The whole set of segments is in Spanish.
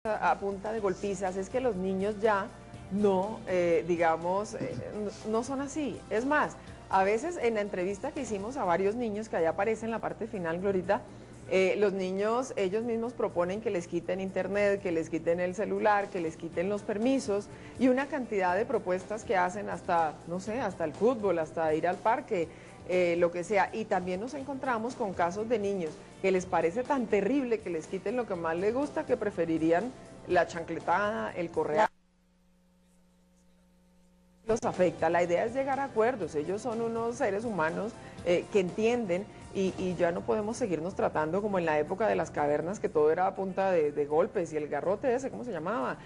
a punta de golpizas, es que los niños ya no, digamos, no son así. Es más, a veces en la entrevista que hicimos a varios niños, que allá aparece en la parte final, Glorita, los niños, ellos mismos proponen que les quiten internet, que les quiten el celular, que les quiten los permisos y una cantidad de propuestas que hacen hasta, no sé, hasta el fútbol, hasta ir al parque, lo que sea. Y también nos encontramos con casos de niños que les parece tan terrible que les quiten lo que más les gusta que preferirían la chancletada, el correa. Los afecta. La idea es llegar a acuerdos. Ellos son unos seres humanos que entienden y ya no podemos seguirnos tratando como en la época de las cavernas, que todo era a punta de golpes y el garrote ese, ¿cómo se llamaba?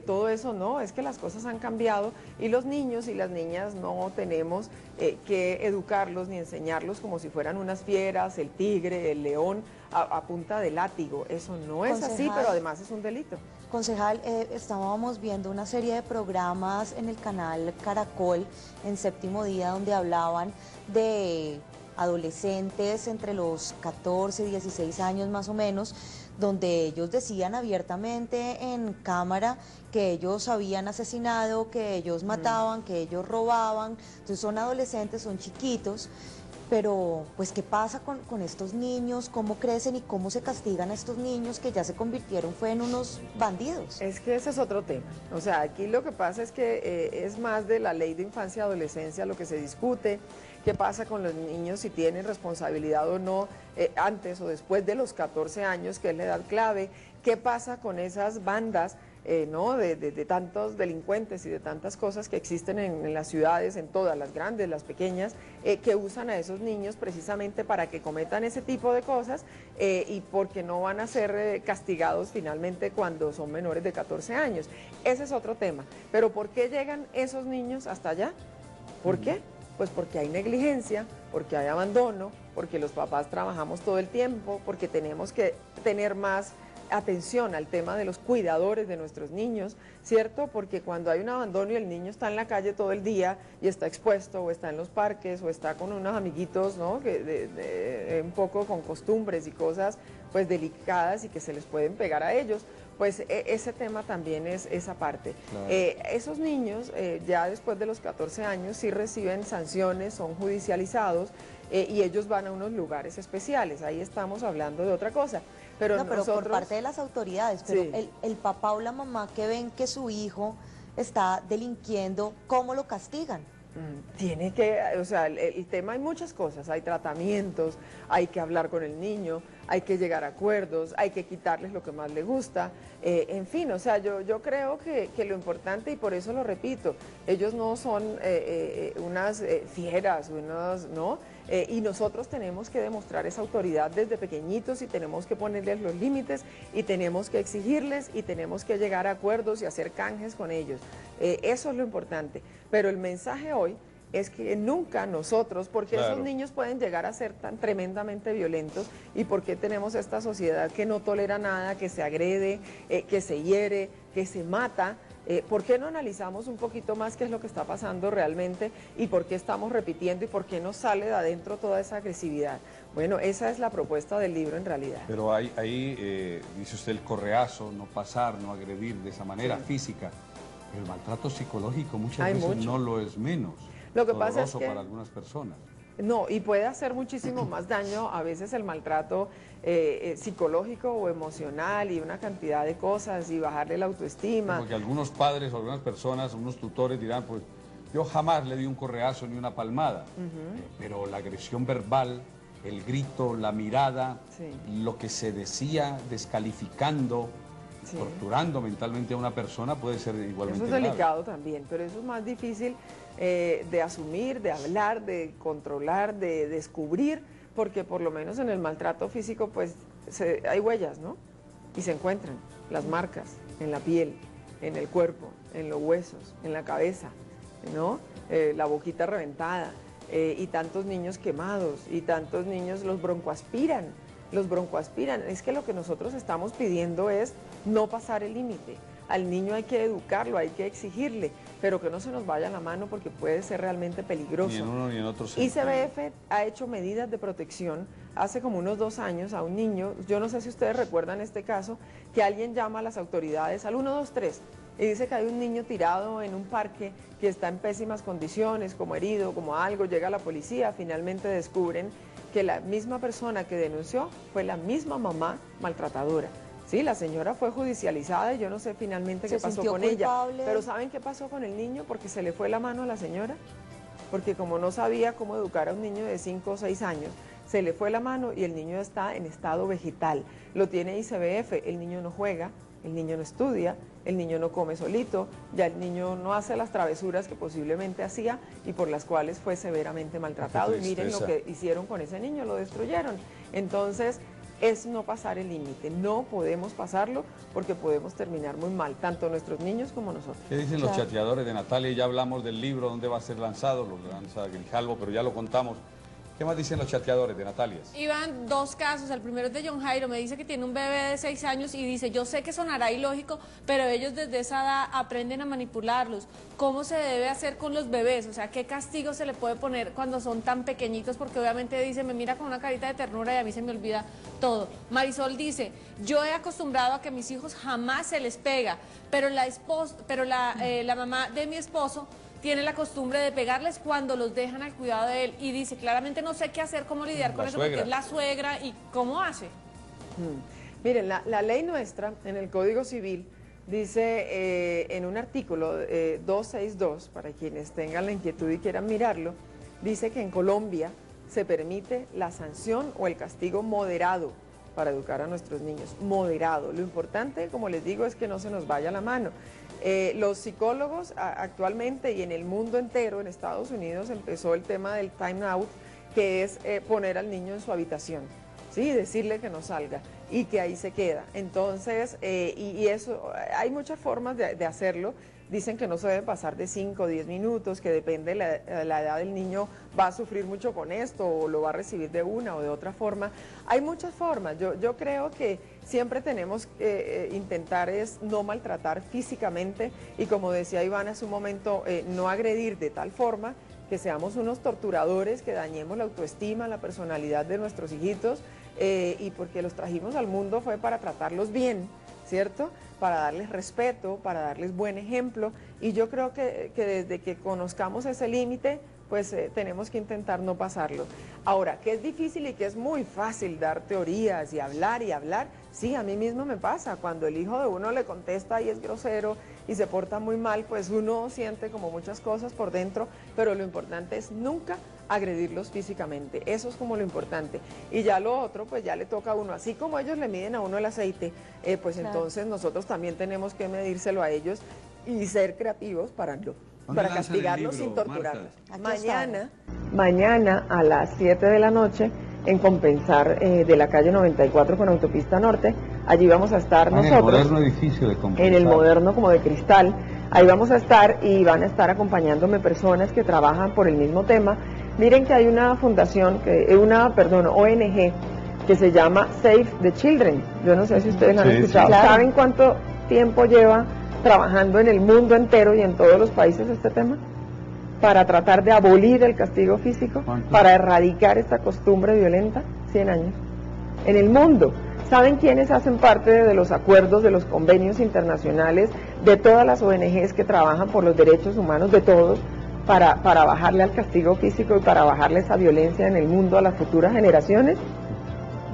Todo eso no, es que las cosas han cambiado y los niños y las niñas no tenemos que educarlos ni enseñarlos como si fueran unas fieras, el tigre, el león, a punta de látigo. Eso no es así, pero además es un delito. Concejal, estábamos viendo una serie de programas en el canal Caracol en Séptimo Día donde hablaban de adolescentes entre los 14 y 16 años más o menos, donde ellos decían abiertamente en cámara que ellos habían asesinado, que ellos mataban, que ellos robaban. Entonces son adolescentes, son chiquitos. Pero, pues, ¿qué pasa con estos niños? ¿Cómo crecen y cómo se castigan a estos niños que ya se convirtieron en unos bandidos? Es que ese es otro tema. O sea, aquí lo que pasa es que es más de la ley de infancia y adolescencia lo que se discute. ¿Qué pasa con los niños si tienen responsabilidad o no antes o después de los 14 años, que es la edad clave? ¿Qué pasa con esas bandas? ¿No? de tantos delincuentes y de tantas cosas que existen en las ciudades, en todas, las grandes, las pequeñas, que usan a esos niños precisamente para que cometan ese tipo de cosas y porque no van a ser castigados finalmente cuando son menores de 14 años. Ese es otro tema. Pero ¿por qué llegan esos niños hasta allá? ¿Por qué? Pues porque hay negligencia, porque hay abandono, porque los papás trabajamos todo el tiempo, porque tenemos que tener más atención al tema de los cuidadores de nuestros niños, ¿cierto? Porque cuando hay un abandono y el niño está en la calle todo el día y está expuesto o está en los parques o está con unos amiguitos, ¿no? Un poco con costumbres y cosas pues delicadas y que se les pueden pegar a ellos, pues ese tema también es esa parte. Claro. Esos niños ya después de los 14 años sí reciben sanciones, son judicializados y ellos van a unos lugares especiales, ahí estamos hablando de otra cosa. Pero pero por parte de las autoridades, pero sí. el papá o la mamá que ven que su hijo está delinquiendo, ¿cómo lo castigan? Tiene que, o sea, el tema hay muchas cosas, hay tratamientos, hay que hablar con el niño, hay que llegar a acuerdos, hay que quitarles lo que más le gusta, en fin, o sea, yo creo que lo importante, y por eso lo repito, ellos no son unas fieras, unos, ¿no? Y nosotros tenemos que demostrar esa autoridad desde pequeñitos y tenemos que ponerles los límites y tenemos que exigirles y tenemos que llegar a acuerdos y hacer canjes con ellos. Eso es lo importante. Pero el mensaje hoy es que nunca nosotros, porque claro, esos niños pueden llegar a ser tan tremendamente violentos y porque tenemos esta sociedad que no tolera nada, que se agrede, que se hiere, que se mata. ¿Por qué no analizamos un poquito más qué es lo que está pasando realmente y por qué estamos repitiendo y por qué nos sale de adentro toda esa agresividad? Bueno, esa es la propuesta del libro en realidad. Pero ahí dice usted el correazo, no pasar, no agredir de esa manera física. Pero el maltrato psicológico muchas veces no lo es menos. Lo que pasa es que para algunas personas. No, y puede hacer muchísimo más daño a veces el maltrato psicológico o emocional y una cantidad de cosas y bajarle la autoestima. Porque algunos padres o algunas personas, unos tutores dirán, pues yo jamás le di un correazo ni una palmada, pero la agresión verbal, el grito, la mirada, lo que se decía descalificando, torturando mentalmente a una persona puede ser igualmente grave. Eso es delicado también, pero eso es más difícil de asumir, de hablar, de controlar, de descubrir, porque por lo menos en el maltrato físico pues hay huellas, ¿no? Y se encuentran las marcas en la piel, en el cuerpo, en los huesos, en la cabeza, ¿no? La boquita reventada y tantos niños quemados y tantos niños los broncoaspiran. Es que lo que nosotros estamos pidiendo es no pasar el límite. Al niño hay que educarlo, hay que exigirle pero que no se nos vaya la mano porque puede ser realmente peligroso. Ni en uno ni en otro sentido. ICBF ha hecho medidas de protección hace como unos 2 años a un niño, yo no sé si ustedes recuerdan este caso, que alguien llama a las autoridades al 123 y dice que hay un niño tirado en un parque que está en pésimas condiciones, como herido, como algo, llega la policía, finalmente descubren que la misma persona que denunció fue la misma mamá maltratadora. Sí, la señora fue judicializada y yo no sé finalmente qué pasó con ella. Pero ¿saben qué pasó con el niño? Porque se le fue la mano a la señora. Porque como no sabía cómo educar a un niño de 5 o 6 años, se le fue la mano y el niño está en estado vegetal. Lo tiene ICBF, el niño no juega, el niño no estudia, el niño no come solito, ya el niño no hace las travesuras que posiblemente hacía y por las cuales fue severamente maltratado. Y miren lo que hicieron con ese niño, lo destruyeron. Entonces, es no pasar el límite, no podemos pasarlo porque podemos terminar muy mal, tanto nuestros niños como nosotros. ¿Qué dicen los chateadores de Natalia? Ya hablamos del libro, dónde va a ser lanzado, lo lanza Grijalvo, pero ya lo contamos. ¿Qué más dicen los chateadores de Natalia? Iván, 2 casos. El primero es de John Jairo, me dice que tiene un bebé de 6 años y dice, yo sé que sonará ilógico, pero ellos desde esa edad aprenden a manipularlos. ¿Cómo se debe hacer con los bebés? O sea, ¿qué castigo se le puede poner cuando son tan pequeñitos? Porque obviamente dice, me mira con una carita de ternura y a mí se me olvida todo. Marisol dice, yo he acostumbrado a que a mis hijos jamás se les pega, pero la mamá de mi esposo tiene la costumbre de pegarles cuando los dejan al cuidado de él y dice, claramente no sé qué hacer, cómo lidiar con eso, porque es la suegra y cómo hace. Miren, la ley nuestra en el Código Civil dice en un artículo 262, para quienes tengan la inquietud y quieran mirarlo, dice que en Colombia se permite la sanción o el castigo moderado para educar a nuestros niños, moderado. Lo importante, como les digo, es que no se nos vaya la mano. Los psicólogos actualmente y en el mundo entero, en Estados Unidos, empezó el tema del time out, que es poner al niño en su habitación, ¿sí? Decirle que no salga y que ahí se queda. Entonces, y eso, hay muchas formas de hacerlo. Dicen que no se debe pasar de 5 o 10 minutos, que depende de la edad del niño, va a sufrir mucho con esto o lo va a recibir de una o de otra forma. Hay muchas formas. Yo creo que siempre tenemos que intentar es no maltratar físicamente y, como decía Iván hace un momento, no agredir de tal forma que seamos unos torturadores, que dañemos la autoestima, la personalidad de nuestros hijitos, y porque los trajimos al mundo fue para tratarlos bien, ¿cierto? Para darles respeto, para darles buen ejemplo, y yo creo que desde que conozcamos ese límite, pues tenemos que intentar no pasarlo. Ahora, que es difícil y que es muy fácil dar teorías y hablar, sí, a mí mismo me pasa, cuando el hijo de uno le contesta y es grosero y se porta muy mal, pues uno siente como muchas cosas por dentro, pero lo importante es nunca agredirlos físicamente, eso es como lo importante. Y ya lo otro, pues ya le toca a uno, así como ellos le miden a uno el aceite, pues claro, entonces nosotros también tenemos que medírselo a ellos y ser creativos para castigarlos sin torturarlos. Mañana a las 7 de la noche en Compensar de la calle 94 con Autopista Norte, allí vamos a estar nosotros. En el moderno edificio de Compensar. En el moderno como de cristal, ahí vamos a estar y van a estar acompañándome personas que trabajan por el mismo tema. Miren que hay una fundación, ONG, que se llama Save the Children. Yo no sé si ustedes la han escuchado. Sí, claro. ¿Saben cuánto tiempo lleva trabajando en el mundo entero y en todos los países este tema? Para tratar de abolir el castigo físico, para erradicar esta costumbre violenta, 100 años. En el mundo. ¿Saben quiénes hacen parte de los acuerdos, de los convenios internacionales, de todas las ONGs que trabajan por los derechos humanos de todos, para bajarle al castigo físico y para bajarle esa violencia en el mundo a las futuras generaciones?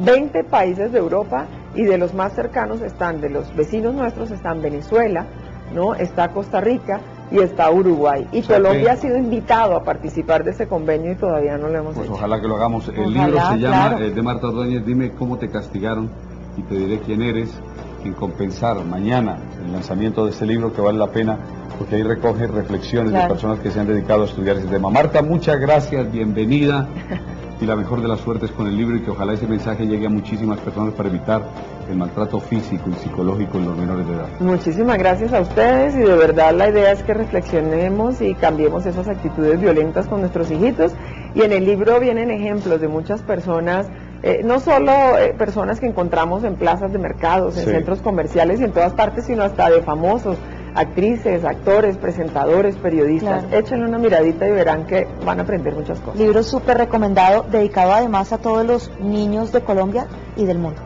20 países de Europa y de los más cercanos están, de los vecinos nuestros están Venezuela, ¿no? Está Costa Rica y está Uruguay. Y Colombia ha sido invitado a participar de ese convenio y todavía no lo hemos hecho. Ojalá que lo hagamos. El libro se llama, de Marta Ordóñez, Dime cómo te castigaron y te diré quién eres, en Compensar. Mañana, el lanzamiento de este libro que vale la pena, porque ahí recoge reflexiones de personas que se han dedicado a estudiar ese tema. Marta, muchas gracias, bienvenida. Y la mejor de las suertes con el libro y que ojalá ese mensaje llegue a muchísimas personas para evitar el maltrato físico y psicológico en los menores de edad. Muchísimas gracias a ustedes y de verdad la idea es que reflexionemos y cambiemos esas actitudes violentas con nuestros hijitos, y en el libro vienen ejemplos de muchas personas, no solo personas que encontramos en plazas de mercados, en centros comerciales y en todas partes, sino hasta de famosos. actrices, actores, presentadores, periodistas. Claro. Échenle una miradita y verán que van a aprender muchas cosas. Libro súper recomendado, dedicado además a todos los niños de Colombia y del mundo.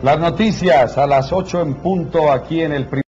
Las noticias a las 8 en punto aquí en el